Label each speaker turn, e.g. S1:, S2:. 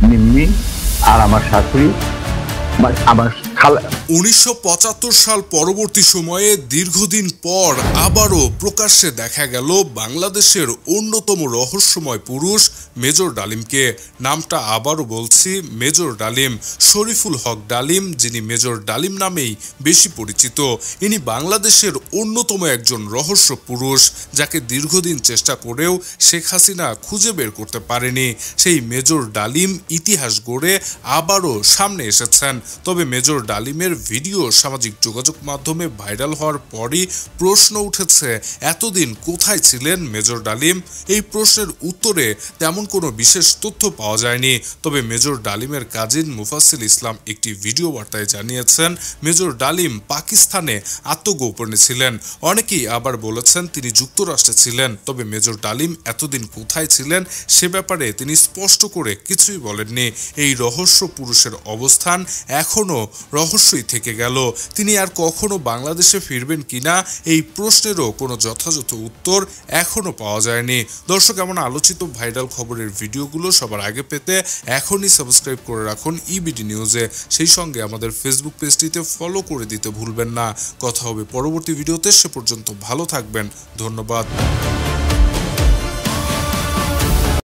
S1: মিম্মি আর আমার শাশুড়ি, আমার খালা।
S2: 1975 সাল পরবর্তী সময়ে দীর্ঘদিন পর আবারও প্রকাশ্যে দেখা গেল বাংলাদেশের অন্যতম রহস্যময় পুরুষ মেজর ডালিমকে। নামটা আবারও বলছি, মেজর ডালিম, শরীফুল হক ডালিম, যিনি মেজর ডালিম নামেই বেশি পরিচিত। ইনি বাংলাদেশের অন্যতম একজন রহস্য পুরুষ, যাকে দীর্ঘদিন চেষ্টা করেও শেখ হাসিনা খুঁজে বের করতে পারেনি। সেই মেজর ডালিম ইতিহাস গড়ে আবারও সামনে এসেছেন। তবে মেজর ডালিমের ভিডিও সামাজিক যোগাযোগ মাধ্যমে ভাইরাল হওয়ার পরই প্রশ্ন উঠেছে, এতদিন কোথায় ছিলেন মেজর ডালিম? এই প্রশ্নের উত্তরে তেমন কোনো বিশেষ তথ্য পাওয়া যায়নি। তবে মেজর ডালিমের কাজিন মুফাসিল ইসলাম একটি ভিডিও বার্তায় জানিয়েছেন, মেজর ডালিম পাকিস্তানে আত্মগোপনে ছিলেন। অনেকেই আবার বলেছেন তিনি যুক্তরাষ্ট্রে ছিলেন। তবে মেজর ডালিম এতদিন কোথায় ছিলেন সে ব্যাপারে তিনি স্পষ্ট করে কিছুই বলেননি। এই রহস্য পুরুষের অবস্থান এখনো রহস্যই থেকে গেল। তিনি আর কখনো বাংলাদেশে ফিরবেন কিনা এই প্রশ্নেরও কোনো যথাযথ উত্তর এখনো পাওয়া যায়নি। দর্শক, এমন আলোচিত ভাইরাল খবরের ভিডিওগুলো সবার আগে পেতে এখনই সাবস্ক্রাইব করে রাখুন ইবিডি নিউজে। সেই সঙ্গে আমাদের ফেসবুক পেজটিতে ফলো করে দিতে ভুলবেন না। কথা হবে পরবর্তী ভিডিওতে, সে পর্যন্ত ভালো থাকবেন। ধন্যবাদ।